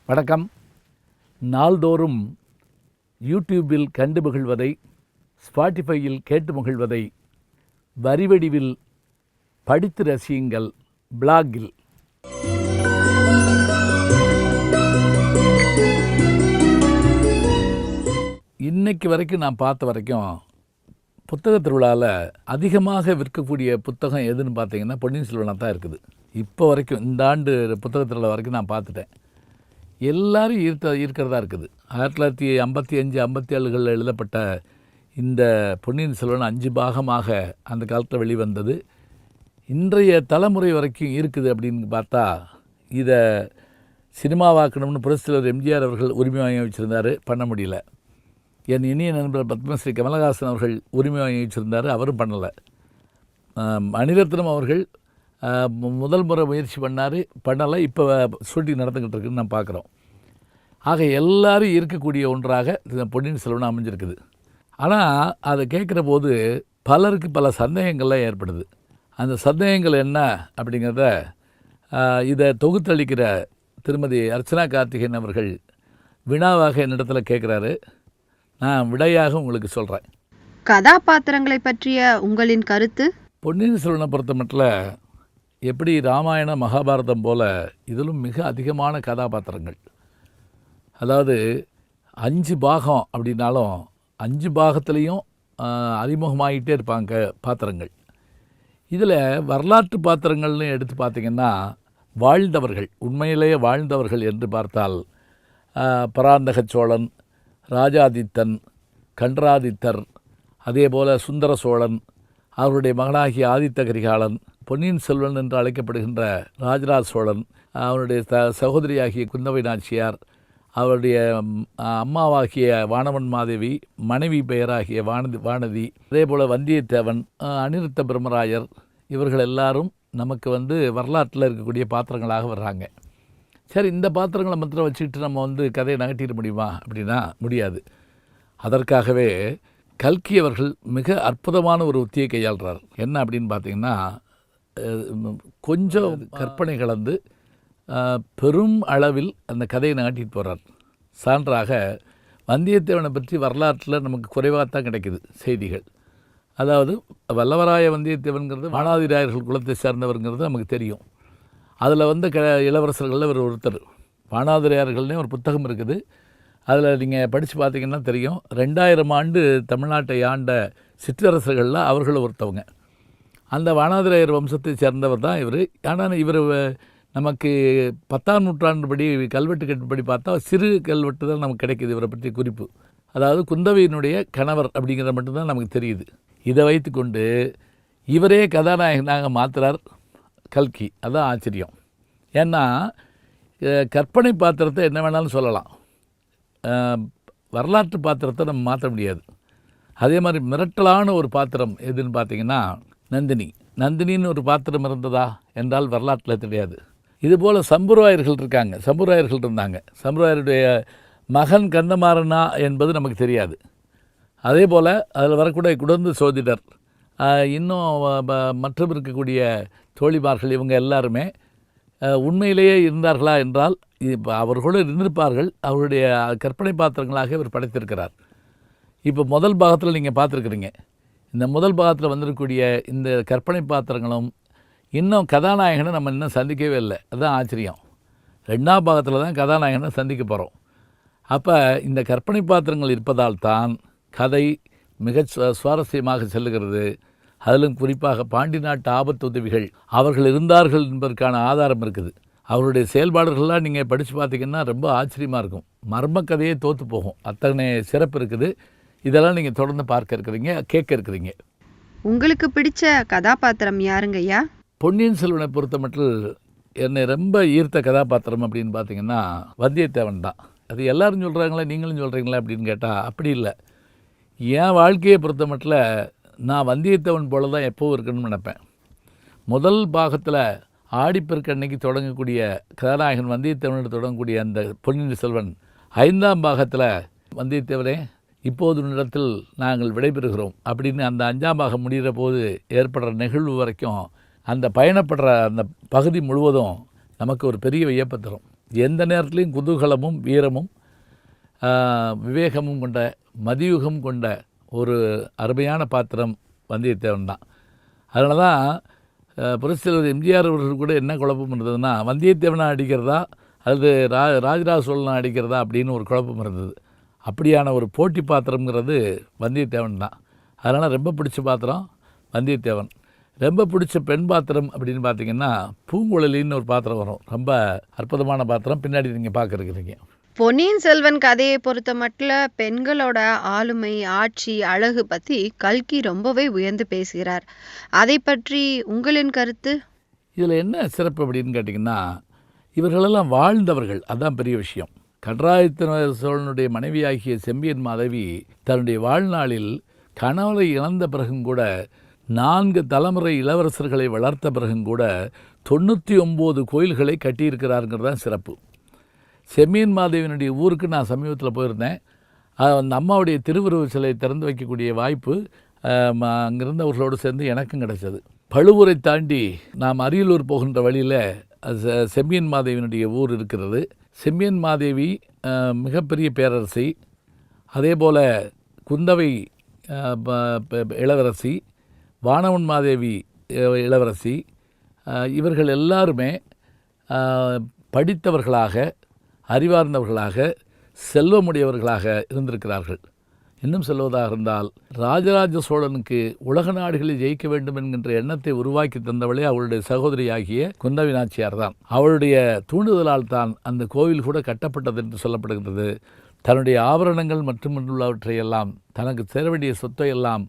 வணக்கம். நாள்தோறும் யூடியூபில் கண்டு மகிழ்வதை, ஸ்பாட்டிஃபையில் கேட்டு மகிழ்வதை வரிவடிவில் படித்து ரசியுங்கள் பிளாகில். இன்னைக்கு வரைக்கும் நான் பார்த்த வரைக்கும் புத்தக திருவிழாவில் அதிகமாக விற்கக்கூடிய புத்தகம் எதுன்னு பார்த்தீங்கன்னா பொன்னியின் செல்வனாக தான் இருக்குது. இப்போ வரைக்கும் இந்த ஆண்டு புத்தக திருவிழா வரைக்கும் நான் பார்த்துட்டேன். எல்லோரும் இருக்கிறதா இருக்குது. 1955-57 எழுதப்பட்ட இந்த பொன்னியின் செல்வன் 5 பாகமாக அந்த காலத்தில் வெளிவந்தது. இன்றைய தலைமுறை வரைக்கும் இருக்குது அப்படின்னு பார்த்தா, இதை சினிமாவாக்கணும்னு புரட்சித்தலைவர் எம்ஜிஆர் அவர்கள் உரிமை வாங்கி வச்சுருந்தார், பண்ண முடியல. என் இனிய நண்பர் பத்மஸ்ரீ கமலஹாசன் அவர்கள் உரிமை வாங்கி வச்சுருந்தார், அவரும் பண்ணலை. மணிரத்னம் அவர்கள் முதல் முறை முயற்சி பண்ணலை. இப்போ ஷூட்டிங் நடந்துக்கிட்டு இருக்குன்னு நான் பார்க்குறோம். ஆக எல்லோரும் இருக்கக்கூடிய ஒன்றாக பொன்னியின் செல்வன் அமைஞ்சிருக்குது. ஆனால் அதை கேட்குற போது பலருக்கு பல சந்தேகங்கள்லாம் ஏற்படுது. அந்த சந்தேகங்கள் என்ன அப்படிங்கிறத இதை தொகுத்தளிக்கிற திருமதி அர்ச்சனா கார்த்திகேயன் அவர்கள் வினாவாக என்னிடத்தில் கேட்குறாரு. நான் விடையாக உங்களுக்கு சொல்கிறேன். கதாபாத்திரங்களை பற்றிய உங்களின் கருத்து? பொன்னியின் செல்வனை பொறுத்த மட்டும் எப்படி ராமாயணம் மகாபாரதம் போல் இதிலும் மிக அதிகமான கதாபாத்திரங்கள். அதாவது 5 பாகம் அப்படின்னாலும் 5 பாகத்துலேயும் அறிமுகமாகிட்டே இருப்பாங்க பாத்திரங்கள். இதில் வரலாற்று பாத்திரங்கள்னு எடுத்து பார்த்திங்கன்னா, வாழ்ந்தவர்கள், உண்மையிலேயே வாழ்ந்தவர்கள் என்று பார்த்தால் பராந்தக சோழன், ராஜாதித்தன், கண்டராதித்தர், அதே போல் சுந்தர சோழன், அவருடைய மகனாகிய ஆதித்த கரிகாலன், பொன்னியின் செல்வன் என்று அழைக்கப்படுகின்ற ராஜராஜ சோழன், அவருடைய சகோதரியாகிய குந்தவை நாச்சியார், அவருடைய அம்மாவாகிய வானவன் மாதேவி, மனைவி பெயராகிய வானதி, அதே போல் வந்தியத்தேவன், அனிருத்த பிரம்மராயர், இவர்கள் எல்லாரும் நமக்கு வரலாற்றில் இருக்கக்கூடிய பாத்திரங்களாக வர்றாங்க. சரி, இந்த பாத்திரங்களை மாத்திரம் வச்சுக்கிட்டு நம்ம கதையை நகட்டிட முடியுமா அப்படின்னா முடியாது. அதற்காகவே கல்கி அவர்கள் மிக அற்புதமான ஒரு உத்தியை கையாளுறார். என்ன அப்படின்னு பார்த்தீங்கன்னா, கொஞ்சம் கற்பனை கலந்து பெரும் அளவில் அந்த கதையை நகட்டிட்டு போகிறார். சான்றாக வந்தியத்தேவனை பற்றி வரலாற்றில் நமக்கு குறைவாக தான் கிடைக்குது செய்திகள். அதாவது வல்லவராய வந்தியத்தேவன்கிறது வானாதிராயர்கள் குலத்தை சேர்ந்தவருங்கிறது நமக்கு தெரியும். அதில் இளவரசர்களில் ஒருத்தர். வானாதிராயர்கள்னே ஒரு புத்தகம் இருக்குது. அதில் நீங்கள் படித்து பார்த்தீங்கன்னா தெரியும். 2000 ஆண்டு தமிழ்நாட்டை ஆண்ட சிற்றரசர்களில் அவர்களும் ஒருத்தவங்க. அந்த வானாதிராயர் வம்சத்தை சேர்ந்தவர் தான் இவர். ஆனால் இவர் நமக்கு 10ஆம் நூற்றாண்டுபடி கல்வெட்டு கட்டுப்படி பார்த்தா சிறு கல்வெட்டு தான் நமக்கு கிடைக்கிது இவரை பற்றி குறிப்பு. அதாவது குந்தவையினுடைய கணவர் அப்படிங்கிறத மட்டும்தான் நமக்கு தெரியுது. இதை வைத்துக்கொண்டு இவரே கதாநாயகனாக மாற்றுறார் கல்கி. அதுதான் ஆச்சரியம். ஏன்னா கற்பனை பாத்திரத்தை என்ன வேணாலும் சொல்லலாம், வரலாற்று பாத்திரத்தை நம்ம மாற்ற முடியாது. அதே மாதிரி மிரட்டலான ஒரு பாத்திரம் எதுன்னு பார்த்தீங்கன்னா நந்தினின்னு ஒரு பாத்திரம் இருந்ததா என்றால் வரலாற்றில் தெரியாது. இதுபோல் சம்புராயர்கள் இருந்தாங்க. சம்புராயருடைய மகன் கந்தமாறனா என்பது நமக்கு தெரியாது. அதே போல் அதில் வரக்கூடிய குடந்து சோதிடர், இன்னும் மற்றும் இருக்கக்கூடிய தோழிமார்கள், இவங்க எல்லாருமே உண்மையிலேயே இருந்தார்களா என்றால் அவர்களோடு இருந்திருப்பார்கள். அவருடைய கற்பனை பாத்திரங்களாக இவர் படைத்திருக்கிறார். இப்போ முதல் பாகத்தில் நீங்கள் பார்த்துருக்குறீங்க. இந்த முதல் பாகத்தில் வந்திருக்கக்கூடிய இந்த கற்பனை பாத்திரங்களும் இன்னும் கதாநாயகனை நம்ம இன்னும் சந்திக்கவே இல்லை. அதுதான் ஆச்சரியம். 2ஆம் பாகத்தில் தான் கதாநாயகனை சந்திக்க போகிறோம். அப்போ இந்த கற்பனை பாத்திரங்கள் இருப்பதால் தான் கதை மிக சுவாரஸ்யமாக செல்லுகிறது. அதிலும் குறிப்பாக பாண்டி நாட்டு ஆபத்து உதவிகள் அவர்கள் இருந்தார்கள் என்பதற்கான ஆதாரம் இருக்குது. அவருடைய செயல்பாடுகள்லாம் நீங்கள் படித்து பார்த்திங்கன்னா ரொம்ப ஆச்சரியமாக இருக்கும். மர்ம கதையே தோற்று போகும், அத்தகைய சிறப்பு இருக்குது. இதெல்லாம் நீங்கள் தொடர்ந்து பார்க்க இருக்கிறீங்க, கேட்க இருக்கிறீங்க. உங்களுக்கு பிடிச்ச கதாபாத்திரம் யாருங்க ஐயா? பொன்னியின் செல்வனை பொறுத்த மட்டும் என்னை ரொம்ப ஈர்த்த கதாபாத்திரம் அப்படின்னு பார்த்தீங்கன்னா வந்தியத்தேவன் தான். அது எல்லோரும் சொல்கிறாங்களே, நீங்களும் சொல்கிறீங்களா அப்படின்னு கேட்டால் அப்படி இல்லை. என் வாழ்க்கையை பொறுத்த மட்டும் நான் வந்தியத்தேவன் போல தான் எப்போவும் இருக்கணும்னு நினைப்பேன். முதல் பாகத்தில் ஆடிப்பெருக்கு அன்னைக்கு தொடங்கக்கூடிய கதாநாயகன் வந்தியத்தேவனில் தொடங்கக்கூடிய அந்த பொன்னியின் செல்வன் 5ஆம் பாகத்தில் வந்தியத்தேவனே இப்போது இடத்தில் நாங்கள் விடைபெறுகிறோம் அப்படின்னு அந்த 5ஆம் பாகம் முடிகிற போது ஏற்படுற நிகழ்வு வரைக்கும் அந்த பயணப்படுற அந்த பகுதி முழுவதும் நமக்கு ஒரு பெரிய வியப்பை தரும். எந்த நேரத்துலையும் குதூகலமும் வீரமும் விவேகமும் கொண்ட மதியுகம் கொண்ட ஒரு அருமையான பாத்திரம் வந்தியத்தேவன் தான். அதனால தான் புரட்சித்தலைவர் எம்ஜிஆர் அவர்கள் கூட என்ன குழப்பம் இருந்ததுன்னா, வந்தியத்தேவனை அடிக்கிறதா அல்லது ராஜராஜ சோழனை அடிக்கிறதா அப்படின்னு ஒரு குழப்பம் இருந்தது. அப்படியான ஒரு போட்டி பாத்திரங்கிறது வந்தியத்தேவன் தான். அதனால் ரொம்ப பிடிச்ச பாத்திரம் வந்தியத்தேவன். ரொம்ப பிடிச்ச பெண் பாத்திரம் அப்படின்னு பார்த்தீங்கன்னா பூங்குழலின்னு ஒரு பாத்திரம் வரும். ரொம்ப அற்புதமான பாத்திரம், பின்னாடி நீங்கள் பார்க்குறீங்க. பொன்னியின் செல்வன் கதையை பொறுத்த மட்டும் பெண்களோட ஆளுமை, ஆட்சி, அழகு பத்தி கல்கி ரொம்பவே உயர்ந்து பேசுகிறார். அதை பற்றி உங்களின் கருத்து? இதில் என்ன சிறப்பு அப்படின்னு கேட்டிங்கன்னா, இவர்களெல்லாம் வாழ்ந்தவர்கள், அதுதான் பெரிய விஷயம். கண்டராதித்த சோழனுடைய மனைவியாகிய செம்பியன் மாதவி தன்னுடைய வாழ்நாளில் கணவரை இழந்த பிறகும் கூட 4 தலைமுறை இளவரசர்களை வளர்த்த பிறகும் கூட 99 கோயில்களை கட்டியிருக்கிறாருங்கிறது தான் சிறப்பு. செம்பியன் மாதேவியினுடைய ஊருக்கு நான் சமீபத்தில் போயிருந்தேன். அந்த அம்மாவுடைய திருவுருவ சிலை திறந்து வைக்கக்கூடிய வாய்ப்பு அங்கிருந்தவர்களோடு சேர்ந்து எனக்கும் கிடைச்சது. பழுவூரை தாண்டி நாம் அரியலூர் போகின்ற வழியில் செம்பியன் மாதேவியினுடைய ஊர் இருக்கிறது. செம்பியன் மாதேவி மிகப்பெரிய பேரரசி. அதே போல் குந்தவை இளவரசி, வானவன் மாதேவி இளவரசி, இவர்கள் எல்லாருமே படித்தவர்களாக, அறிவார்ந்தவர்களாக, செல்வமுடையவர்களாக இருந்திருக்கிறார்கள். இன்னும் சொல்வதாக இருந்தால், ராஜராஜ சோழனுக்கு உலக நாடுகளில் ஜெயிக்க வேண்டும் என்கின்ற எண்ணத்தை உருவாக்கி தந்தவளே அவளுடைய சகோதரியாகிய குந்தவி நாச்சியார் தான். அவளுடைய தூண்டுதலால் தான் அந்த கோவில் கூட கட்டப்பட்டது என்று சொல்லப்படுகிறது. தன்னுடைய ஆபரணங்கள் மட்டுமன்றவற்றையெல்லாம், தனக்கு சேர வேண்டிய சொத்தை எல்லாம்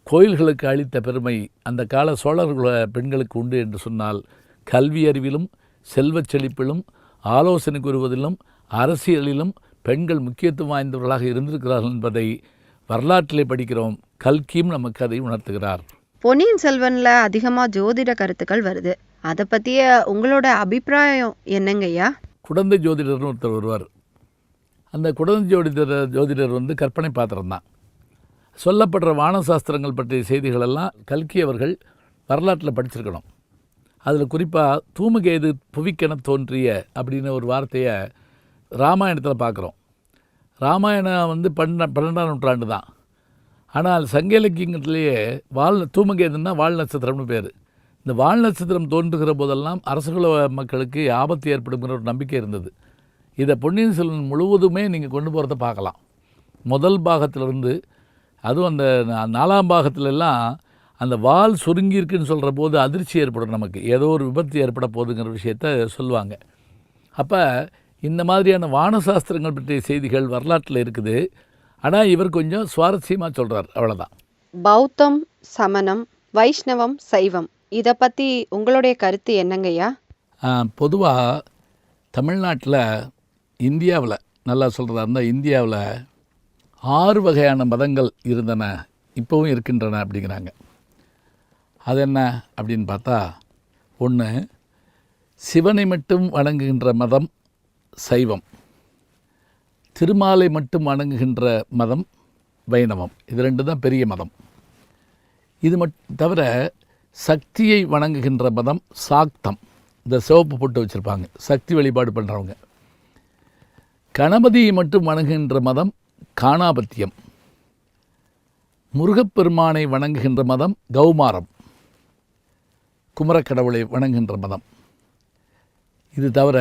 கோயில்களுக்கு அளித்த பெருமை அந்த கால சோழர்கள பெண்களுக்கு உண்டு என்று சொன்னால், கல்வி அறிவிலும் செல்வச் செழிப்பிலும் ஆலோசனை கூறுவதிலும் அரசியலிலும் பெண்கள் முக்கியத்துவம் வாய்ந்தவர்களாக இருந்திருக்கிறார்கள் என்பதை வரலாற்றிலே படிக்கிறோம். கல்கியும் நமக்கு அதை உணர்த்துகிறார். பொன்னியின் செல்வன்ல அதிகமா ஜோதிட கருத்துக்கள் வருது. அதை பத்திய உங்களோட அபிப்பிராயம் என்னங்கய்யா? குடந்தை ஜோதிடர்னு ஒருத்தர் வருவார். அந்த குடந்தை ஜோதிடர் கற்பனை பாத்திரம் தான். சொல்லப்படுற வானசாஸ்திரங்கள் பற்றிய செய்திகளெல்லாம் கல்கி அவர்கள் வரலாற்றில் படிச்சிருக்கணும். அதில் குறிப்பாக தூமகேது புவிக்கென தோன்றிய அப்படின்னு ஒரு வார்த்தையை ராமாயணத்தில் பார்க்குறோம். ராமாயணம் 12ஆம் நூற்றாண்டு தான். ஆனால் சங்க இலக்கியத்திலேயே தூமகேதுன்னா வால் நட்சத்திரம்னு பேர். இந்த வால் நட்சத்திரம் தோன்றுகிற போதெல்லாம் அரசகுல மக்களுக்கு ஆபத்து ஏற்படுங்கிற ஒரு நம்பிக்கை இருந்தது. இதை பொன்னியின் செல்வன் முழுவதுமே நீங்கள் கொண்டு போகிறத பார்க்கலாம். முதல் பாகத்திலிருந்து, அதுவும் அந்த 4ஆம் பாகத்திலெல்லாம் அந்த வால் சுருங்கியிருக்குன்னு சொல்கிற போது அதிர்ச்சி ஏற்படும். நமக்கு ஏதோ ஒரு விபத்து ஏற்பட போகுதுங்கிற விஷயத்த சொல்லுவாங்க. அப்போ இந்த மாதிரியான வானசாஸ்திரங்கள் பற்றிய செய்திகள் வரலாற்றில் இருக்குது. ஆனால் இவர் கொஞ்சம் சுவாரஸ்யமாக சொல்கிறார், அவ்வளோதான். பௌத்தம், சமணம், வைஷ்ணவம், சைவம், இதை பற்றி உங்களுடைய கருத்து என்னங்கய்யா? பொதுவாக தமிழ்நாட்டில், இந்தியாவில் நல்லா சொல்கிறதா இருந்தால், இந்தியாவில் 6 வகையான மதங்கள் இருந்தன, இப்போவும் இருக்கின்றன அப்படிங்கிறாங்க. அது என்ன அப்படின்னு பார்த்தா, 1 சிவனை மட்டும் வணங்குகின்ற மதம் சைவம், திருமாலை மட்டும் வணங்குகின்ற மதம் வைணவம். இது 2 தான் பெரிய மதம். இது தவிர சக்தியை வணங்குகின்ற மதம் சாக்தம். இந்த சிவப்பு போட்டு வச்சுருப்பாங்க, சக்தி வழிபாடு பண்ணுறவங்க. கணபதியை மட்டும் வணங்குகின்ற மதம் காணாபத்தியம். முருகப்பெருமானை வணங்குகின்ற மதம் கௌமாரம், குமரக்கடவுளை வணங்குகின்ற மதம். இது தவிர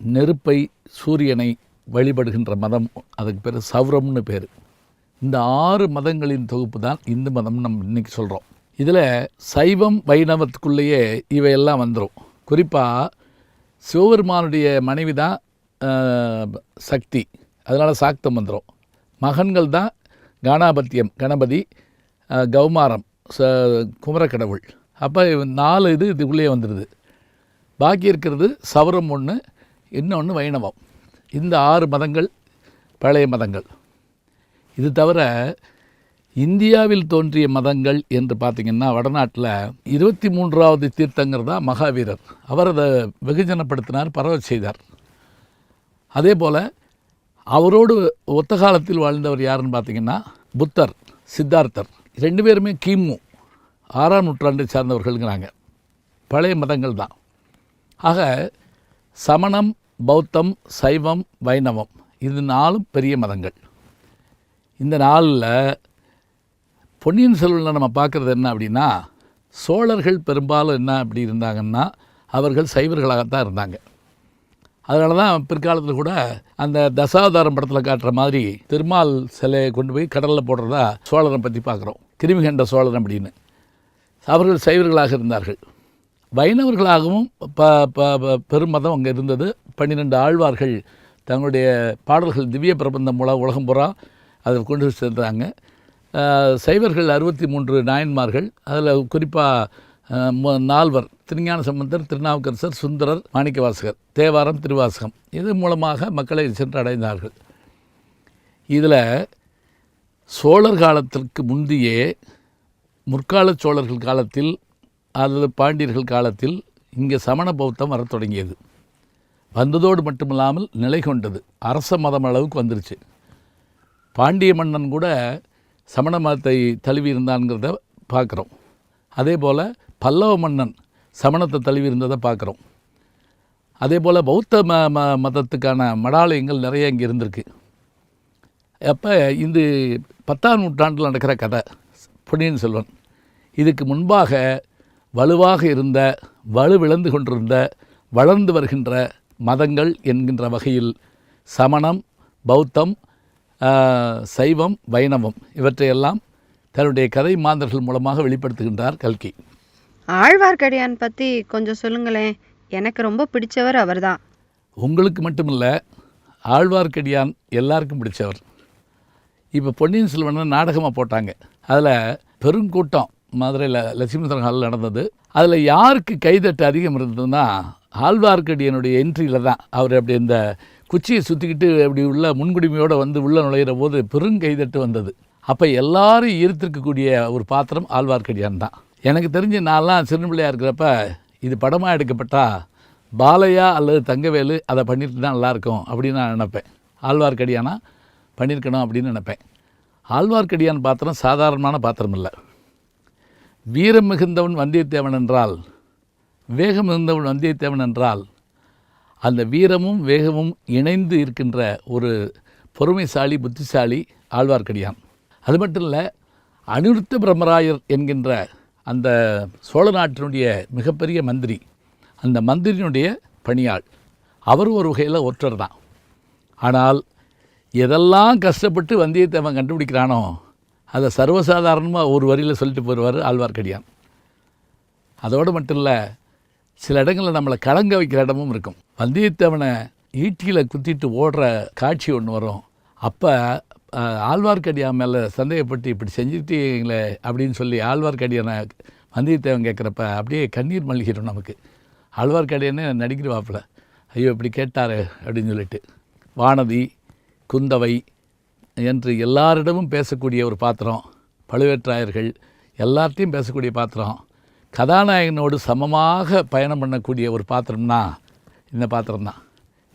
நெருப்பை, சூரியனை வழிபடுகின்ற மதம், அதுக்கு பேர் சௌரம்னு பேர். இந்த 6 மதங்களின் தொகுப்பு தான் இந்து மதம் நம்ம இன்றைக்கி சொல்கிறோம். இதில் சைவம் வைணவத்துக்குள்ளேயே இவையெல்லாம் வந்துடும். குறிப்பாக சிவபெருமானுடைய மனைவி தான் சக்தி, அதனால் சாக்தம் வந்துடும். மகன்கள் தான் காணாபத்தியம், கணபதி, கௌமாரம், குமரக்கடவுள். அப்போ 4 இதுக்குள்ளேயே வந்துடுது. பாக்கி இருக்கிறது சௌரம் 1, இன்னொன்று வைணவம். இந்த 6 மதங்கள் பழைய மதங்கள். இது தவிர இந்தியாவில் தோன்றிய மதங்கள் என்று பார்த்திங்கன்னா, வடநாட்டில் 23வது தீர்த்தங்கர் தான் மகாவீரர். அவர் அதை வெகுஜனப்படுத்தினார், பரவ செய்தார். அதே போல் அவரோடு ஒத்த காலத்தில் வாழ்ந்தவர் யாருன்னு பார்த்திங்கன்னா புத்தர், சித்தார்த்தர். 2 பேருமே கிமு 6ஆம் நூற்றாண்டை சார்ந்தவர்கள்ங்கிறாங்க. பழைய மதங்கள் தான். ஆக சமணம், பௌத்தம், சைவம், வைணவம் இது 4 பெரிய மதங்கள். இந்த 4ல் பொன்னியின் செல்வனில் நம்ம பார்க்குறது என்ன அப்படின்னா, சோழர்கள் பெரும்பாலும் என்ன அப்படி இருந்தாங்கன்னா அவர்கள் சைவர்களாகத்தான் இருந்தாங்க. அதனால தான் பிற்காலத்தில் கூட அந்த தசாவதாரம் படத்தில் காட்டுற மாதிரி திருமால் சிலையை கொண்டு போய் கடலில் போடுறதா சோழரை பற்றி பார்க்குறோம். கிருமிகண்ட சோழன் அப்படின்னு. அவர்கள் சைவர்களாக இருந்தார்கள். வைணவர்களாகவும் பெருமதம் அங்கே இருந்தது. 12 ஆழ்வார்கள் தங்களுடைய பாடல்கள் திவ்ய பிரபந்தம் மூலம் உலகம் பூரா அதை கொண்டு சென்றாங்க. சைவர்கள் 63 நாயன்மார்கள். அதில் குறிப்பாக 4 திருஞான சம்பந்தர், திருநாவுக்கரசர், சுந்தரர், மாணிக்கவாசகர், தேவாரம், திருவாசகம் இது மூலமாக மக்களை சென்று அடைந்தார்கள். இதில் சோழர் காலத்திற்கு முந்தையே முற்கால சோழர்கள் காலத்தில் அல்லது பாண்டியர்கள் காலத்தில் இங்கே சமண பௌத்தம் வரத் தொடங்கியது. வந்ததோடு மட்டுமில்லாமல் நிலை கொண்டது. அரச மதம் அளவுக்கு வந்துருச்சு. பாண்டிய மன்னன் கூட சமண மதத்தை தழுவி இருந்தான்ங்கிறத பார்க்குறோம். அதே போல் பல்லவ மன்னன் சமணத்தை தழுவி இருந்ததை பார்க்குறோம். அதே போல் பௌத்த மதத்துக்கான மடாலயங்கள் நிறைய இங்கே இருந்திருக்கு. அப்போ இந்த 10ஆம் நூற்றாண்டில் நடக்கிற கதை பொன்னியின் செல்வன். இதுக்கு முன்பாக வலுவாக இருந்த, வலுவிழந்து கொண்டிருந்த, வளர்ந்து வருகின்ற மதங்கள் என்கின்ற வகையில் சமணம், பௌத்தம், சைவம், வைணவம் இவற்றையெல்லாம் தன்னுடைய கதை மாந்தர்கள் மூலமாக வெளிப்படுத்துகின்றார் கல்கி. ஆழ்வார்க்கடியான் பற்றி கொஞ்சம் சொல்லுங்களேன். எனக்கு ரொம்ப பிடிச்சவர் அவர் தான். உங்களுக்கு மட்டுமில்லை, ஆழ்வார்க்கடியான் எல்லாருக்கும் பிடிச்சவர். இப்போ பொன்னியின் செல்வனை நாடகமாக போட்டாங்க. அதில் பெருங்கூட்டம் மதுரையில் லட்சுமிதரன் ஹாலில் நடந்தது. அதில் யாருக்கு கைதட்டு அதிகம் இருந்ததுன்னா ஆழ்வார்க்கடியனுடைய என்ட்ரியில் தான். அவர் அப்படி இந்த குச்சியை சுற்றிக்கிட்டு அப்படி உள்ள முன்குடிமையோடு வந்து உள்ளே நுழையிற போது பெருங்கைதட்டு வந்தது. அப்போ எல்லாரும் ஈர்த்திருக்கக்கூடிய ஒரு பாத்திரம் ஆழ்வார்க்கடியான் தான். எனக்கு தெரிஞ்சு நான்லாம் சின்ன பிள்ளையாக இருக்கிறப்ப இது படமாக எடுக்கப்பட்டால் பாலையா அல்லது தங்கவேலு அதை பண்ணிட்டு தான் நல்லாயிருக்கும் அப்படின்னு நான் நினைப்பேன். ஆழ்வார்க்கடியானா பண்ணியிருக்கணும் அப்படின்னு நினைப்பேன். ஆழ்வார்க்கடியான் பாத்திரம் சாதாரணமான பாத்திரம் இல்லை. வீரம் மிகுந்தவன் வந்தியத்தேவன் என்றால், வேகம் மிகுந்தவன் வந்தியத்தேவன் என்றால், அந்த வீரமும் வேகமும் இணைந்து இருக்கின்ற ஒரு பொறுமைசாலி, புத்திசாலி ஆழ்வார்க்கடியான். அது மட்டும் இல்லை, அனிருத்த பிரம்மராயர் என்கின்ற அந்த சோழ நாட்டினுடைய மிகப்பெரிய மந்திரி, அந்த மந்திரியினுடைய பணியாள், அவர் ஒரு வகையில் ஒற்றர் தான். ஆனால் எதெல்லாம் கஷ்டப்பட்டு வந்தியத்தேவன் கண்டுபிடிக்கிறானோ அதை சர்வசாதாரணமாக ஒரு வரியில் சொல்லிட்டு போயிடுவார் ஆழ்வார்க்கடியான். அதோடு மட்டும் இல்லை, சில இடங்களில் நம்மளை கலங்க வைக்கிற இடமும் இருக்கும். வந்தியத்தேவனை ஈட்டியில் குத்திட்டு ஓடுற காட்சி ஒன்று வரும். அப்போ ஆழ்வார்க்கடியான் மேலே சந்தேகப்பட்டு இப்படி செஞ்சுட்டீங்களே அப்படின்னு சொல்லி ஆழ்வார்க்கடியானை வந்தியத்தேவன் கேட்குறப்ப அப்படியே கண்ணீர் மல்கிடும் நமக்கு. ஆழ்வார்க்கடியானே நடிக்கிறவாப்பில், ஐயோ இப்படி கேட்டார் அப்படின்னு சொல்லிட்டு. வானதி, குந்தவை என்று எல்லாரிடமும் பேசக்கூடிய ஒரு பாத்திரம், பழுவேற்றாயர்கள் எல்லார்ட்டையும் பேசக்கூடிய பாத்திரம், கதாநாயகனோடு சமமாக பயணம் பண்ணக்கூடிய ஒரு பாத்திரம்னா இந்த பாத்திரம்தான்.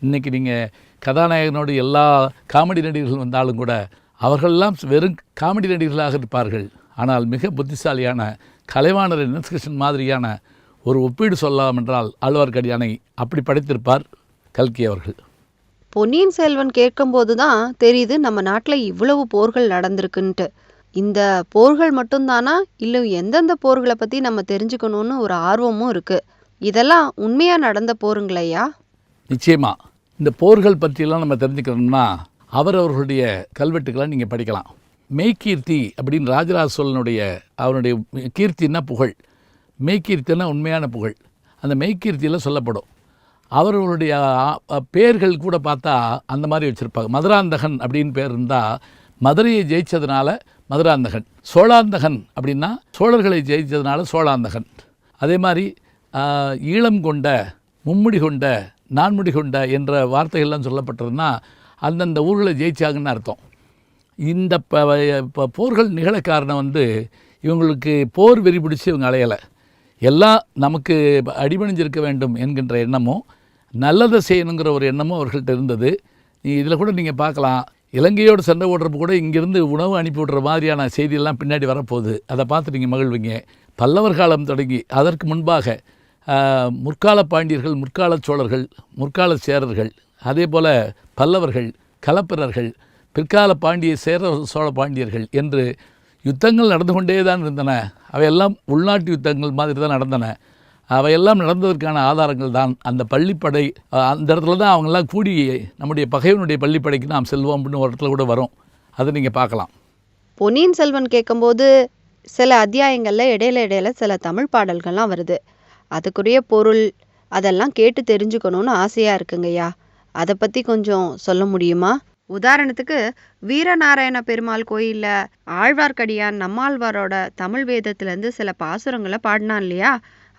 இன்றைக்கி நீங்கள் கதாநாயகனோடு எல்லா காமெடி நடிகர்கள் வந்தாலும் கூட அவர்களெல்லாம் வெறும் காமெடி நடிகர்களாக இருப்பார்கள். ஆனால் மிக புத்திசாலியான கலைவாணர் என்எஸ் மாதிரியான ஒரு ஒப்பீடு சொல்லலாம் என்றால் ஆழ்வார்க்கடியானை அப்படி படைத்திருப்பார் கல்கி அவர்கள். பொன்னியின் செல்வன் கேட்கும்போது தான் தெரியுது நம்ம நாட்டில் இவ்வளவு போர்கள் நடந்திருக்குன்ட்டு. இந்த போர்கள் மட்டும்தானா, இல்லை எந்தெந்த போர்களை பற்றி நம்ம தெரிஞ்சுக்கணும்னு ஒரு ஆர்வமும் இருக்குது. இதெல்லாம் உண்மையாக நடந்த போருங்களையா? நிச்சயமாக இந்த போர்கள் பற்றியெல்லாம் நம்ம தெரிஞ்சுக்கணும்னா அவர்களுடைய கல்வெட்டுக்களை நீங்கள் படிக்கலாம். மெய்கீர்த்தி அப்படின்னு ராஜராஜ சோழனுடைய அவருடைய கீர்த்தின்னா புகழ், மெய்கீர்த்தின்னா உண்மையான புகழ். அந்த மெய்கீர்த்தியில் சொல்லப்படும். அவர்களுடைய பேர்கள் கூட பார்த்தா அந்த மாதிரி வச்சுருப்பாங்க. மதுராந்தகன் அப்படின்னு பேர் இருந்தால் மதுரையை ஜெயித்ததுனால மதுராந்தகன், சோழாந்தகன் அப்படின்னா சோழர்களை ஜெயித்ததுனால சோழாந்தகன். அதே மாதிரி ஈழம் கொண்ட, மும்முடி கொண்ட, நான்முடி கொண்ட என்ற வார்த்தைகள்லாம் சொல்லப்பட்டதுன்னா அந்தந்த ஊர்களை ஜெயிச்சாங்கன்னு அர்த்தம். இந்த போர்கள் நிகழ காரணம் வந்து இவங்களுக்கு போர் வெறி பிடிச்சி இவங்க அலையலை. எல்லாம் நமக்கு அடிபணிஞ்சிருக்க வேண்டும் என்கின்ற எண்ணமும் நல்லதை செய்யணுங்கிற ஒரு எண்ணமும் அவர்கள்ட்ட இருந்தது. இதில் கூட நீங்கள் பார்க்கலாம், இலங்கையோடு சண்டை ஓடுறப்ப கூட இங்கேருந்து உணவு அனுப்பி விடுற மாதிரியான செய்தியெல்லாம் பின்னாடி வரப்போகுது. அதை பார்த்து நீங்கள் மகிழ்வீங்க. பல்லவர் காலம் தொடங்கி அதற்கு முன்பாக முற்கால பாண்டியர்கள், முற்கால சோழர்கள், முற்கால சேரர்கள், அதே போல் பல்லவர்கள், களப்பிரர்கள், பிற்கால பாண்டிய சேர சோழ பாண்டியர்கள் என்று யுத்தங்கள் நடந்து கொண்டே தான் இருந்தன. அவையெல்லாம் உள்நாட்டு யுத்தங்கள் மாதிரி தான் நடந்தன. அவையெல்லாம் நடந்ததற்கான ஆதாரங்கள் தான் அந்த பள்ளிப்படை. அந்த இடத்துல தான் அவங்கெல்லாம் கூடி நம்முடைய பகைவனுடைய பள்ளிப்படைக்கு நாம் செல்வோம் அப்படின்னு ஒரு இடத்துல கூட வரும். அதை நீங்கள் பார்க்கலாம். பொன்னியின் செல்வன் கேட்கும்போது சில அத்தியாயங்களில் இடையில சில தமிழ் பாடல்கள்லாம் வருது. அதுக்குரிய பொருள் அதெல்லாம் கேட்டு தெரிஞ்சுக்கணும்னு ஆசையாக இருக்குங்கய்யா. அதை பற்றி கொஞ்சம் சொல்ல முடியுமா? உதாரணத்துக்கு வீரநாராயண பெருமாள் கோயிலில் ஆழ்வார்க்கடியான் நம்மாழ்வாரோட தமிழ் வேதத்துலேருந்து சில பாசுரங்களை பாடினான் இல்லையா?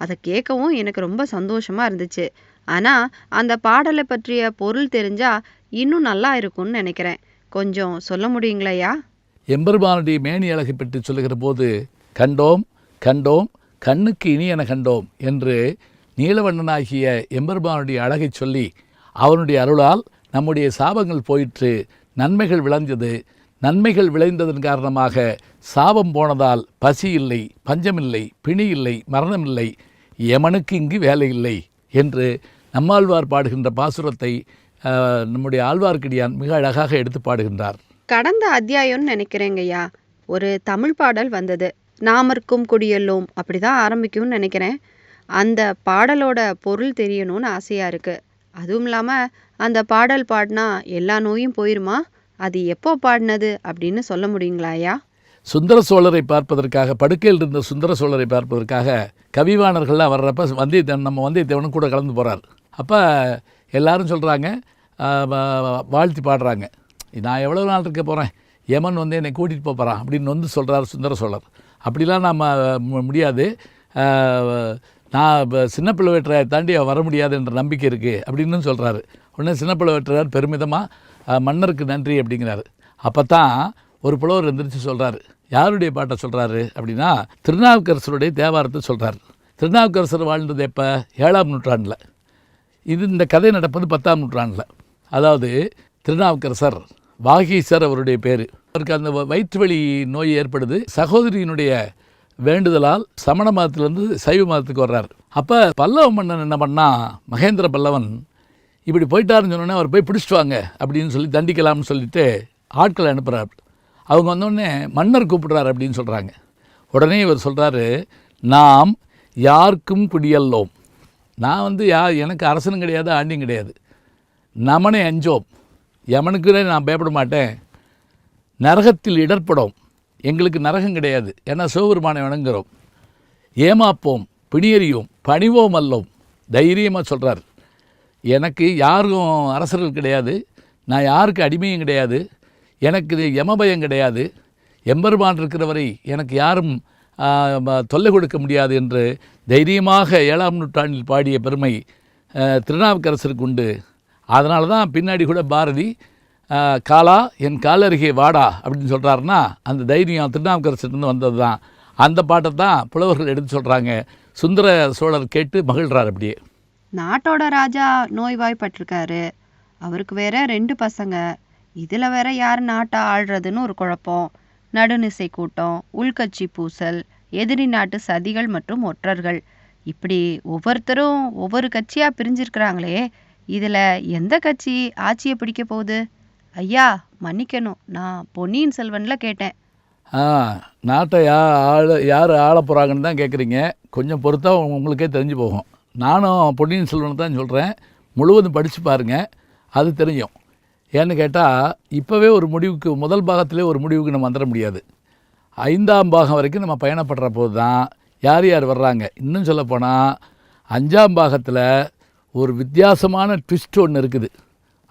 அதை கேட்கவும் எனக்கு ரொம்ப சந்தோஷமாக இருந்துச்சு. ஆனால் அந்த பாடலை பற்றிய பொருள் தெரிஞ்சால் இன்னும் நல்லா இருக்கும்னு நினைக்கிறேன். கொஞ்சம் சொல்ல முடியுங்களையா? எம்பெருமானுடைய மேனி அழகை பற்றி சொல்லுகிற போது கண்டோம் கண்டோம் கண்ணுக்கு இனியன கண்டோம் என்று நீலவண்ணனாகிய எம்பெருமானுடைய அழகை சொல்லி அவனுடைய அருளால் நம்முடைய சாபங்கள் போயிற்று, நன்மைகள் விளைஞ்சது. நன்மைகள் விளைந்ததன் காரணமாக சாபம் போனதால் பசி இல்லை, பஞ்சமில்லை, பிணி இல்லை, மரணமில்லை, யமனுக்கு இங்கு வேலை இல்லை என்று நம்மாழ்வார் பாடுகின்ற பாசுரத்தை நம்முடைய ஆழ்வார்க்கடியான் மிக அழகாக எடுத்து பாடுகின்றார். கடந்த அத்தியாயம்னு நினைக்கிறேங்கய்யா, ஒரு தமிழ் பாடல் வந்தது. நாமர்க்கும் குடியெல்லோம் அப்படிதான் ஆரம்பிக்கும்னு நினைக்கிறேன். அந்த பாடலோட பொருள் தெரியணும்னு ஆசையாக இருக்குது. அதுவும் இல்லாமல் அந்த பாடல் பாடினா எல்லா நோயும் போயிருமா? அது எப்போ பாடினது அப்படின்னு சொல்ல முடியுங்களாயா? சுந்தர சோழரை பார்ப்பதற்காக, படுக்கையில் இருந்த சுந்தர சோழரை பார்ப்பதற்காக கவிவாணர்கள்லாம் வர்றப்ப வந்தியத்தேவன், நம்ம வந்தியத்தேவனும் கூட கலந்து போகிறார். அப்போ எல்லாரும் சொல்கிறாங்க, வாழ்த்தி பாடுறாங்க, நான் எவ்வளோ நாள் இருக்க போகிறேன், யமன் வந்து என்னை கூட்டிகிட்டு போகிறான் அப்படின்னு வந்து சொல்கிறார் சுந்தர சோழர். அப்படிலாம் நம்ம முடியாது, நான் சின்ன பிள்ளை தாண்டி வர முடியாது என்ற நம்பிக்கை இருக்குது அப்படின்னு சொல்கிறாரு. உடனே சின்ன பிள்ளை பெருமிதமாக மன்னருக்கு நன்றி அப்படிங்கிறாரு. அப்போ தான் ஒரு புலவர் எந்திரிச்சு சொல்கிறாரு. யாருடைய பாட்டை சொல்கிறாரு அப்படின்னா திருநாவுக்கரசருடைய தேவாரத்தை சொல்கிறார். திருநாவுக்கரசர் வாழ்ந்தது எப்போ? 7ஆம் நூற்றாண்டில். இந்த கதை நடப்பது 10ஆம் நூற்றாண்டில். அதாவது திருநாவுக்கரசர், வாகீசர் அவருடைய பேர். அவருக்கு அந்த வயிற்று வலி நோய் ஏற்படுது. சகோதரியினுடைய வேண்டுதலால் சமண மதத்திலேருந்து சைவ மதத்துக்கு வர்றார். அப்போ பல்லவ மன்னன் என்ன பண்ணால், மகேந்திர பல்லவன் இப்படி போயிட்டாருன்னு சொன்னோன்னே அவர் போய் பிடிச்சிட்டு வாங்க அப்படின்னு சொல்லி தண்டிக்கலாம்னு சொல்லிட்டு ஆட்களை அனுப்புகிறார். அவங்க வந்தோடனே மன்னர் கூப்பிடுறாரு அப்படின்னு சொல்கிறாங்க. உடனே இவர் சொல்கிறாரு, நாம் யாருக்கும் குடியல்லோம், நான் வந்து எனக்கு அரசனும் கிடையாது, ஆண்டியும் கிடையாது, நமனை அஞ்சோம், யமனுக்குனே நான் பயப்பட மாட்டேன், நரகத்தில் இடர்படும், எங்களுக்கு நரகம் கிடையாது, ஏன்னா சிவபெருமானை வணங்குகிறோம், ஏமாப்போம், பிணியறியோம், பணிவோம் அல்லோம், தைரியமாக சொல்கிறார். எனக்கு யாரும் அரசர்கள் கிடையாது, நான் யாருக்கு அடிமையும் கிடையாது, எனக்கு யமபயம் கிடையாது, எம்பெருமான் இருக்கிறவரை எனக்கு யாரும் தொல்லை கொடுக்க முடியாது என்று தைரியமாக 7ஆம் நூற்றாண்டில் பாடிய பெருமை திருநாவுக்கரசருக்கு உண்டு. அதனால தான் பின்னாடி கூட பாரதி காலா என் காலருகே வாடா அப்படின்னு சொல்கிறாருன்னா அந்த தைரியம் திருநாவுக்கரசர்லேருந்து வந்தது தான். அந்த பாட்டை தான் புலவர்கள் எடுத்து சொல்கிறாங்க. சுந்தர சோழர் கேட்டு மகிழ்கிறார். அப்படியே நாட்டோட ராஜா நோய்வாய்ப்பட்டிருக்காரு, அவருக்கு வேற 2 பசங்க, இதில் வேற யார் நாட்டை ஆள்றதுன்னு ஒரு குழப்பம், நடுநிசை கூட்டம், உள்கட்சி பூசல், எதிரி நாட்டு சதிகள் மற்றும் ஒற்றர்கள், இப்படி ஒவ்வொருத்தரும் ஒவ்வொரு கட்சியாக பிரிஞ்சிருக்கிறாங்களே, இதில் எந்த கட்சி ஆட்சியை பிடிக்க போகுது? ஐயா மன்னிக்கணும், நான் பொன்னியின் செல்வனில் கேட்டேன். நாட்டை யார் ஆள போகிறாங்கன்னு தான் கேட்குறீங்க. கொஞ்சம் பொறுத்தா உங்களுக்கே தெரிஞ்சு போகும். நானும் பொன்னியின் செல்வனை தான் சொல்கிறேன், முழுவதும் படித்து பாருங்கள், அது தெரியும். ஏன்னு கேட்டால் இப்போவே ஒரு முடிவுக்கு, முதல் பாகத்திலே ஒரு முடிவுக்கு நம்ம வந்துட முடியாது. 5ஆம் பாகம் வரைக்கும் நம்ம பயணப்படுற போது தான் யார் யார் வர்றாங்க. இன்னும் சொல்லப்போனால் 5ஆம் பாகத்தில் ஒரு வித்தியாசமான ட்விஸ்ட் ஒன்று இருக்குது.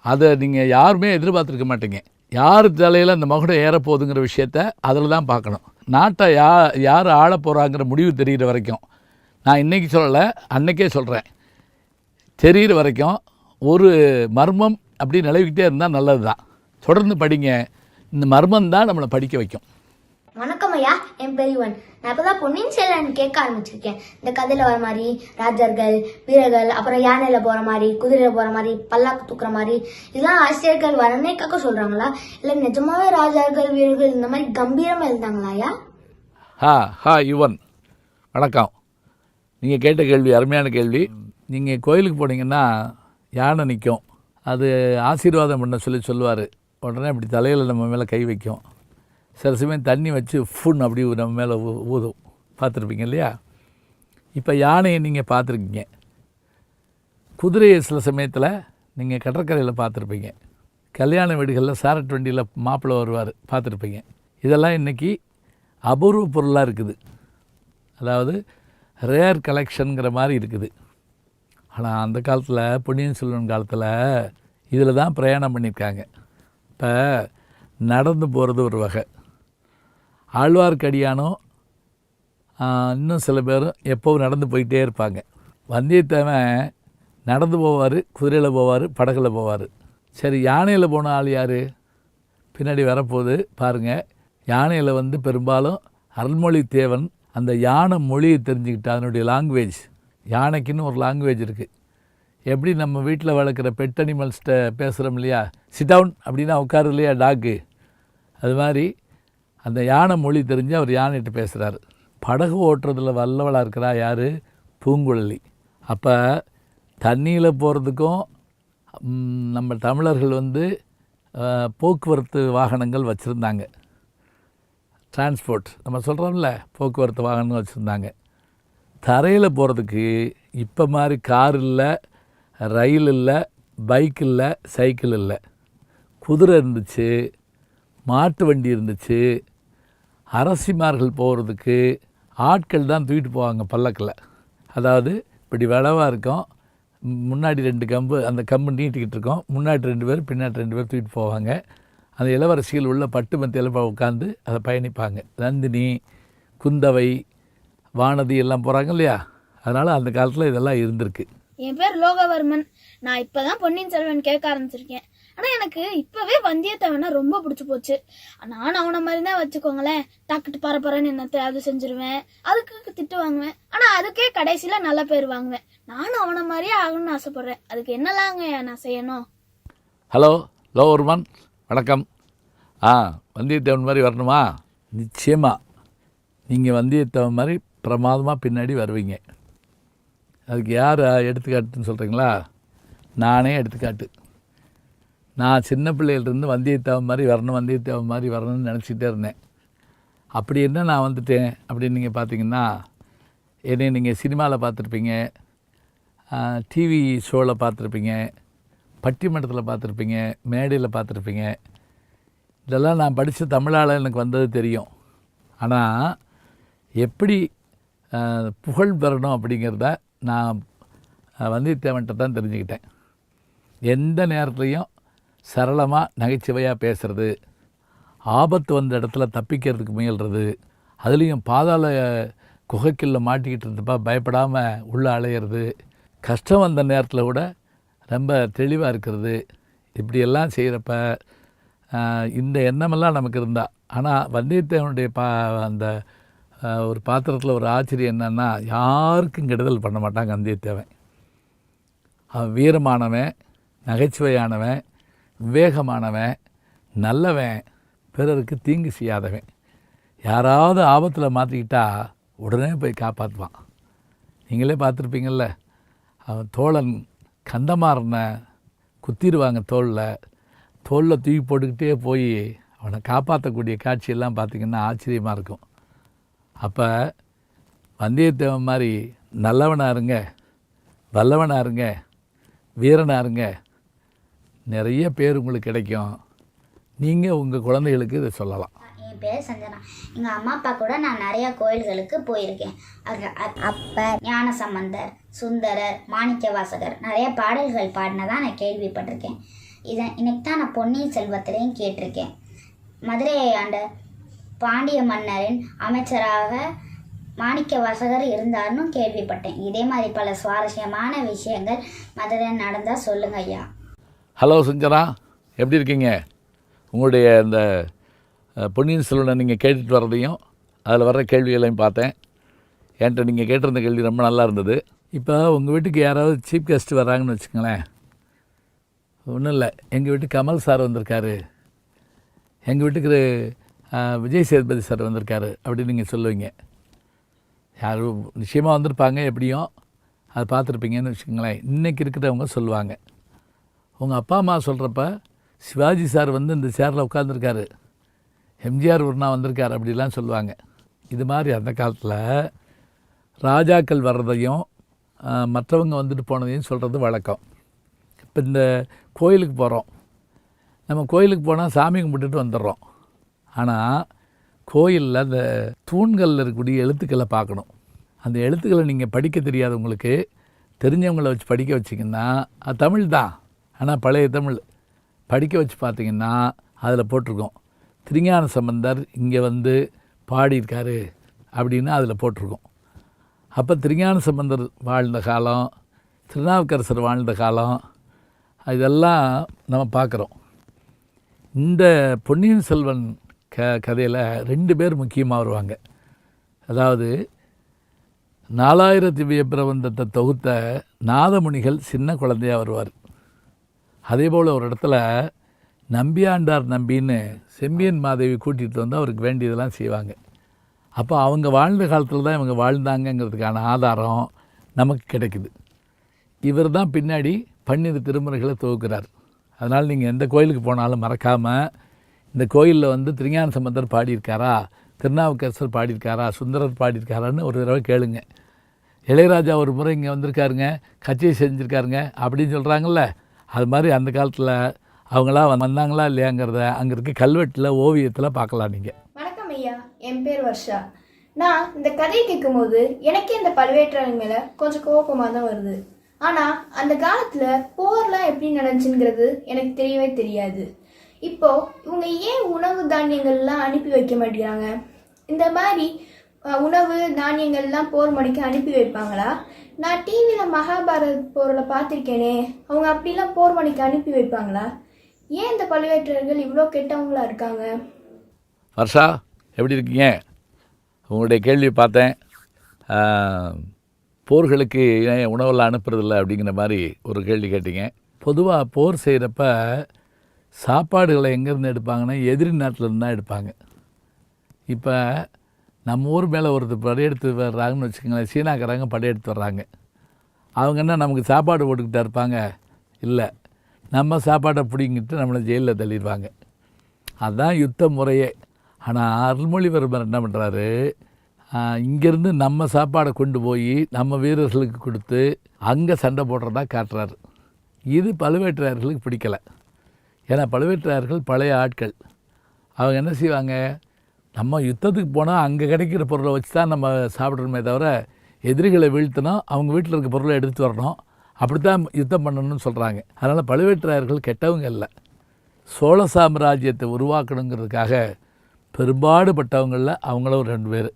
அதை நீங்கள் யாருமே எதிர்பார்த்துருக்க மாட்டீங்க. யார் தலையில் அந்த மகுடம் ஏறப்போகுதுங்கிற விஷயத்த அதில் தான் பார்க்கணும். நாட்டை யார் ஆள போகிறாங்கிற முடிவு தெரிகிற வரைக்கும், நான் இன்றைக்கி சொல்லலை, அன்றைக்கே சொல்கிறேன், தெரிகிற வரைக்கும் ஒரு மர்மம் அப்படி நிலவிக்கிட்டே இருந்தால் நல்லது தான். தொடர்ந்து படிங்க, இந்த மர்மம் தான் நம்மளை படிக்க வைக்கும். வணக்கம் ஐயா, என் பெரியவன். நான் இப்பதான் பொன்னியின் செல்வன் கேட்க ஆரம்பிச்சிருக்கேன். இந்த கதையில வர மாதிரி ராஜர்கள், வீரர்கள், அப்புறம் யானையில போற மாதிரி, குதிரையில போற மாதிரி, பல்லாக்கு தூக்குற மாதிரி, இதெல்லாம் ஆசிரியர்கள் வர்ணனைக்காக சொல்றாங்களா, இல்ல நிஜமாவே ராஜர்கள், வீரர்கள் இந்த மாதிரி கம்பீரமா இருந்தாங்களா ஐயா? யுவன் வணக்கம். நீங்கள் கேட்ட கேள்வி அருமையான கேள்வி. நீங்கள் கோயிலுக்கு போனீங்கன்னா யானை நிற்கும், அது ஆசீர்வாதம் பண்ண சொல்லுவார். உடனே அப்படி தலையில் நம்ம மேலே கை வைக்கும். சில சமயம் தண்ணி வச்சு ஃபுன் அப்படி நம்ம மேலே ஊதும். பார்த்துருப்பீங்க இல்லையா? இப்போ யானையை நீங்கள் பார்த்துருக்கீங்க. குதிரையை சில சமயத்தில் நீங்கள் கடற்கரையில் பார்த்துருப்பீங்க. கல்யாண வீடுகளில் சாரட் வண்டியில் மாப்பிள்ளை வருவார், பார்த்துருப்பீங்க. இதெல்லாம் இன்றைக்கி அபூர்வ பொருளாக இருக்குது. அதாவது ரேர் கலெக்ஷனுங்கிற மாதிரி இருக்குது. ஆனால் அந்த காலத்தில் பொன்னியின் செல்வன் காலத்தில் இதில் தான் பிரயாணம் பண்ணியிருக்காங்க. இப்போ நடந்து போகிறது ஒரு வகை. ஆழ்வார்க்கடியானும் இன்னும் சில பேரும் எப்போவும் நடந்து போயிட்டே இருப்பாங்க. வந்தியத்தேவன் நடந்து போவார், குதிரையில் போவார், படகுல போவார். சரி, யானையில் போன ஆள் யார்? பின்னாடி வரப்போகுது பாருங்கள். யானையில் வந்து பெரும்பாலும் அருள்மொழித்தேவன் அந்த யானை மொழியை தெரிஞ்சுக்கிட்டு அதனுடைய லாங்குவேஜ், யானைக்குன்னு ஒரு லாங்குவேஜ் இருக்குது. எப்படி நம்ம வீட்டில் வளர்க்குற பெட் அனிமல்ஸ்கிட்ட பேசுகிறோம் இல்லையா, சிட்டவுன் அப்படின்னா உட்காரு இல்லையா டாக்கு, அது மாதிரி அந்த யானை மொழி தெரிஞ்சு அவர் யானைகிட்ட பேசுகிறாரு. படகு ஓட்டுறதுல வல்லவளாக இருக்கிறா யார்? பூங்குழலி. அப்போ தண்ணியில் போகிறதுக்கும் நம்ம தமிழர்கள் வந்து போக்குவரத்து வாகனங்கள் வச்சுருந்தாங்க. டிரான்ஸ்போர்ட் நம்ம சொல்கிறோம்ல, போக்குவரத்து வாகனம் வச்சுருந்தாங்க. தரையில் போகிறதுக்கு இப்போ மாதிரி கார் இல்லை, ரயில் இல்லை, பைக் இல்லை, சைக்கிள் இல்லை. குதிரை இருந்துச்சு, மாட்டு வண்டி இருந்துச்சு. அரசிமார்கள் போகிறதுக்கு ஆட்கள் தான் தூக்கிட்டு போவாங்க பல்லக்கில். அதாவது இப்படி வளவாக இருக்கும், முன்னாடி 2 கம்பு, அந்த கம்பு நீட்டிக்கிட்டு இருக்கோம், முன்னாடி 2 பேர், பின்னாடி 2 பேர் தூக்கிட்டு போவாங்க. அந்த இளவரசிகள் உள்ள பட்டு மத்தியில் உட்காந்து அதை பயணிப்பாங்க. நந்தினி, குந்தவை, வானதி எல்லாம் போகிறாங்க இல்லையா? அதனால் அந்த காலத்தில் இதெல்லாம் இருந்திருக்கு. என் பேர் லோகவர்மன். நான் இப்பதான் பொன்னியின் செல்வன் கேட்க ஆரம்பிச்சிருக்கேன். ஆனா எனக்கு இப்பவே வந்தியத்தேவனை ரொம்ப பிடிச்சி போச்சு. நானும் அவனை மாதிரி தான் வச்சுக்கோங்களேன். டாக்கிட்டு பரப்பறன்னு என்ன தேவை செஞ்சிருவேன், அதுக்கு திட்டு வாங்குவேன். ஆனா அதுக்கே கடைசியில நல்ல பேர் வாங்குவேன். நானும் அவனை மாதிரியே ஆகணும்னு ஆசைப்படுறேன். அதுக்கு என்னலாங்க நான் செய்யணும்? ஹலோ லோவர்மன், வணக்கம். வந்தியத்தேவன் மாதிரி வரணுமா? நிச்சயமாக நீங்கள் வந்தியத்தேவன் மாதிரி பிரமாதமாக பின்னாடி வருவீங்க. அதுக்கு யார் எடுத்துக்காட்டுன்னு சொல்கிறீங்களா? நானே எடுத்துக்காட்டு. நான் சின்ன பிள்ளையிலிருந்து வந்தியத்தேவன் மாதிரி வரணும், வந்தியத்தேவன் மாதிரி வரணும்னு நினச்சிக்கிட்டே இருந்தேன். அப்படி என்ன நான் வந்துட்டேன் அப்படின்னு நீங்கள் பார்த்தீங்கன்னா, என்னை நீங்கள் சினிமாவில் பார்த்துருப்பீங்க, டிவி ஷோவில் பார்த்துருப்பீங்க, பட்டிமன்றத்தில் பார்த்துருப்பீங்க, மேடையில் பார்த்துருப்பீங்க. இதெல்லாம் நான் படித்த தமிழால் எனக்கு வந்தது தெரியும். ஆனால் எப்படி புகழ் பெறணும் அப்படிங்கிறத நான் வந்தியத்தேவன்கிட்ட தான் தெரிஞ்சுக்கிட்டேன். எந்த நேரத்துலையும் சரளமாக நகைச்சுவையாக பேசுகிறது, ஆபத்து வந்த இடத்துல தப்பிக்கிறதுக்கு முயல்றது, அதுலேயும் பாதாள குகைக்குள்ளே மாட்டிக்கிட்டு இருந்தப்பா பயப்படாமல் உள்ளே அலையிறது, கஷ்டம் வந்த நேரத்தில் கூட ரொம்ப தெளிவாக இருக்கிறது, இப்படியெல்லாம் செய்கிறப்ப இந்த எண்ணமெல்லாம் நமக்கு இருந்தால். ஆனால் வந்தியத்தேவனுடைய அந்த ஒரு பாத்திரத்தில் ஒரு ஆச்சரியம் என்னன்னா, யாருக்கும் கெடுதல் பண்ண மாட்டாங்க வந்தியத்தேவன். அவன் வீரமானவன், நகைச்சுவையானவன், விவேகமானவன், நல்லவன், பிறருக்கு தீங்கு செய்யாதவன். யாராவது ஆபத்தில் மாற்றிக்கிட்டா உடனே போய் காப்பாற்றுவான். நீங்களே பார்த்துருப்பீங்கள்ல, அவன் தோழன் கந்தமாறனை குத்திடுவாங்க தோளில் தூக்கி போட்டுக்கிட்டே போய் அவனை காப்பாற்றக்கூடிய காட்சியெல்லாம் பார்த்திங்கன்னா ஆச்சரியமாக இருக்கும். அப்போ வந்தியத்தேவன் மாதிரி நல்லவனாக இருங்க, வல்லவனாக இருங்க, வீரனாக இருங்க, நிறைய பேர் உங்களுக்கு கிடைக்கும். நீங்கள் உங்கள் குழந்தைகளுக்கு இதை சொல்லலாம். என் பேர் சஞ்சனா. எங்கள் அம்மா அப்பா கூட நான் நிறையா கோயில்களுக்கு போயிருக்கேன். அப்போ ஞானசம்பந்தர், சுந்தரர், மாணிக்கவாசகர் நிறைய பாடல்கள் பாடினதான் நான் கேள்விப்பட்டிருக்கேன். இன்னைக்கு தான் நான் பொன்னியின் செல்வத்திலையும் கேட்டிருக்கேன். மதுரையை ஆண்ட பாண்டிய மன்னரின் அமைச்சராக மாணிக்கவாசகர் இருந்தார்னு கேள்விப்பட்டேன். இதே மாதிரி பல சுவாரஸ்யமான விஷயங்கள் மதுரையில் நடந்தால் சொல்லுங்க ஐயா. ஹலோ சஞ்சனா, எப்படி இருக்கீங்க? உங்களுடைய இந்த பொன்னியின் செல்வனை நீங்கள் கேட்டுட்டு வர்றதையும் அதில் வர்ற கேள்விகளையும் பார்த்தேன். என்கிட்ட நீங்கள் கேட்டிருந்த கேள்வி ரொம்ப நல்லா இருந்தது. இப்போ உங்கள் வீட்டுக்கு யாராவது சீஃப் கெஸ்ட் வராங்கன்னு வச்சுக்கோங்களேன். ஒன்றும் இல்லை, எங்கள் வீட்டுக்கு கமல் சார் வந்திருக்காரு, எங்கள் வீட்டுக்கு விஜய் சேதுபதி சார் வந்திருக்காரு அப்படின்னு நீங்கள் சொல்லுவீங்க. யாரும் நிச்சயமாக வந்திருப்பாங்க, எப்படியும் அதை பார்த்துருப்பீங்கன்னு வச்சுக்கோங்களேன். இன்றைக்கி இருக்கிறவங்க சொல்லுவாங்க, உங்கள் அப்பா அம்மா சொல்கிறப்ப சிவாஜி சார் வந்து இந்த சேரில் உட்காந்துருக்காரு, எம்ஜிஆர் ஒரு நாள் வந்திருக்கார் அப்படிலாம் சொல்லுவாங்க. இது மாதிரி அந்த காலத்தில் ராஜாக்கள் வர்றதையும் மற்றவங்க வந்துட்டு போனதையும் சொல்கிறது வழக்கம். இப்போ இந்த கோயிலுக்கு போகிறோம், நம்ம கோயிலுக்கு போனால் சாமி கும்பிட்டுட்டு வந்துடுறோம். ஆனால் கோயிலில் அந்த தூண்களில் இருக்கக்கூடிய எழுத்துக்களை பார்க்கணும். அந்த எழுத்துக்களை நீங்கள் படிக்க தெரியாதவங்களுக்கு தெரிஞ்சவங்கள வச்சு படிக்க வச்சிங்கன்னா அது தமிழ் தான், ஆனால் பழைய தமிழ். படிக்க வச்சு பார்த்திங்கன்னா அதில் போட்டிருக்கோம் திருஞான சம்பந்தர் இங்கே வந்து பாடியிருக்காரு அப்படின்னு அதில் போட்டிருக்கோம். அப்போ திருஞான சம்பந்தர் வாழ்ந்த காலம், திருநாவுக்கரசர் வாழ்ந்த காலம், இதெல்லாம் நம்ம பார்க்குறோம். இந்த பொன்னியின் செல்வன் கதையில் 2 பேர் முக்கியமாக வருவாங்க. அதாவது 4000 திவ்ய பிரபந்தத்தை தொகுத்த நாதமுனிகள் சின்ன குழந்தையாக வருவார். அதே போல் ஒரு இடத்துல நம்பியாண்டார் நம்பின்னு செம்பியன் மாதேவி கூட்டிகிட்டு வந்து அவருக்கு வேண்டியதெல்லாம் செய்வாங்க. அப்போ அவங்க வாழ்ந்த காலத்தில் தான் இவங்க வாழ்ந்தாங்கங்கிறதுக்கான ஆதாரம் நமக்கு கிடைக்குது. இவர் தான் பின்னாடி 12 திருமுறைகளை தொகுக்கிறார். அதனால் நீங்கள் எந்த கோயிலுக்கு போனாலும் மறக்காமல் இந்த கோயிலில் வந்து திருஞான சம்பந்தர் பாடியிருக்காரா, திருநாவுக்கரசர் பாடியிருக்காரா, சுந்தரர் பாடியிருக்காரான்னு ஒரு தடவை கேளுங்க. இளையராஜா ஒரு முறை இங்கே வந்திருக்காருங்க, கச்சேரி செஞ்சுருக்காருங்க அப்படின்னு சொல்கிறாங்கல்ல, அது மாதிரி அந்த காலத்தில் அவங்களா வந்தாங்களா இல்லையாங்கிறத அங்கே இருக்க கல்வெட்டில் ஓவியத்தில் பார்க்கலாம் நீங்கள். வணக்கம் ஐயா, என் பேர் வர்ஷா. நான் இந்த கதையை கேட்கும்போது எனக்கே இந்த பழுவேட்டரையர் மேலே கொஞ்சம் கோபமாக தான் வருது. ஆனால் அந்த காலத்தில் போர்லாம் எப்படி நடந்துச்சுங்கிறது எனக்கு தெரியவே தெரியாது. இப்போ இவங்க ஏன் உணவு தானியங்கள்லாம் அனுப்பி வைக்க மாட்டேங்கிறாங்க? இந்த மாதிரி உணவு தானியங்கள்லாம் போர் மணிக்கு அனுப்பி வைப்பாங்களா? நான் டிவியில் மகாபாரத் போரில் பார்த்துருக்கேனே, அவங்க அப்படிலாம் போர் மணிக்கு அனுப்பி வைப்பாங்களா? ஏன் இந்த பழுவேட்டரர்கள் இவ்வளோ கெட்டவங்களா இருக்காங்க? வர்ஷா, எப்படி இருக்கீங்க? உங்களுடைய கேள்வி பார்த்தேன். போர்களுக்கு ஏன் உணவெல்லாம் அனுப்புறதில்லை அப்படிங்கிற மாதிரி ஒரு கேள்வி கேட்டீங்க. பொதுவாக போர் செய்கிறப்ப சாப்பாடுகளை எங்கேருந்து எடுப்பாங்கன்னா எதிரி நாட்டிலேருந்து தான் எடுப்பாங்க. இப்போ நம்ம ஊர் மேலே ஒருத்தர் படையெடுத்து வர்றாங்கன்னு வச்சுக்கோங்களேன், சீனாக்காரங்க படையெடுத்து வர்றாங்க. அவங்க என்ன நமக்கு சாப்பாடு போட்டுக்கிட்டா இருப்பாங்க? இல்லை, நம்ம சாப்பாடை பிடிங்கிட்டு நம்மளை ஜெயிலில் தள்ளிடுவாங்க. அதுதான் யுத்த முறையே. ஆனால் அருள்மொழிவர்மர் என்ன பண்ணுறாரு, இங்கேருந்து நம்ம சாப்பாடை கொண்டு போய் நம்ம வீரர்களுக்கு கொடுத்து அங்கே சண்டை போடுறதா காட்டுறாரு. இது பழுவேட்டரையர்களுக்கு பிடிக்கலை. ஏன்னா பழுவேட்டரையர்கள் பழைய ஆட்கள். அவங்க என்ன செய்வாங்க, நம்ம யுத்தத்துக்கு போனால் அங்கே கிடைக்கிற பொருளை வச்சு தான் நம்ம சாப்பிட்றோமே தவிர எதிரிகளை வீழ்த்தணும், அவங்க வீட்டில் இருக்க பொருளை எடுத்து வரணும், அப்படித்தான் யுத்தம் பண்ணணும்னு சொல்கிறாங்க. அதனால் பழுவேட்டரையர்கள் கெட்டவங்க இல்லை. சோழ சாம்ராஜ்யத்தை உருவாக்கணுங்கிறதுக்காக பெரும்பாடுபட்டவங்களில் அவங்களும் 2 பேர்.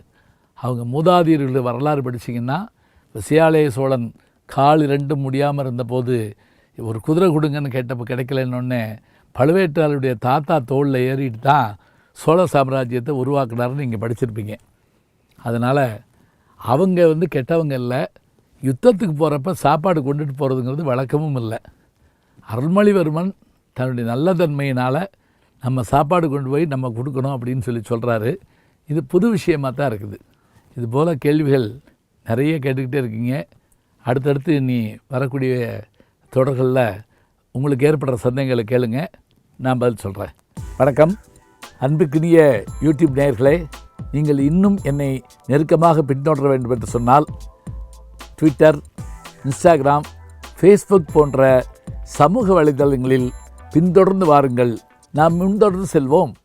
அவங்க மூதாதையர்களுடைய வரலாறு படிச்சிங்கன்னா, விசயாலய சோழன் கால் 2 முடியாமல் இருந்தபோது ஒரு குதிரை கொடுங்கன்னு கேட்டப்போ கிடைக்கலன்னொன்னே பழுவேட்டரையருடைய தாத்தா தோளில் ஏறிட்டு தான் சோழ சாம்ராஜ்யத்தை உருவாக்குனாருன்னு நீங்கள் படிச்சிருப்பீங்க. அதனால் அவங்க வந்து கெட்டவங்க இல்லை. யுத்தத்துக்கு போகிறப்ப சாப்பாடு கொண்டுட்டு போகிறதுங்கிறது வழக்கமும் இல்லை. அருள்மொழிவர்மன் தன்னுடைய நல்ல தன்மையினால் நம்ம சாப்பாடு கொண்டு போய் நம்ம கொடுக்கணும் அப்படின்னு சொல்கிறாரு. இது புது விஷயமாக தான் இருக்குது. இது போல் கேள்விகள் நிறைய கேட்டுக்கிட்டே இருக்கீங்க. அடுத்தடுத்து நீ வரக்கூடிய தொடர்களில் உங்களுக்கு ஏற்படுற சந்தேகங்களை கேளுங்க, நான் பதில் சொல்கிறேன். வணக்கம் அன்புக்குரிய யூடியூப் நேயர்களே, நீங்கள் இன்னும் என்னை நெருக்கமாக பின்தொடர வேண்டும் என்று சொன்னால் ட்விட்டர், இன்ஸ்டாகிராம், ஃபேஸ்புக் போன்ற சமூக வலைதளங்களில் பின்தொடர்ந்து வாருங்கள். நாம் முன்தொடர்ந்து செல்வோம்.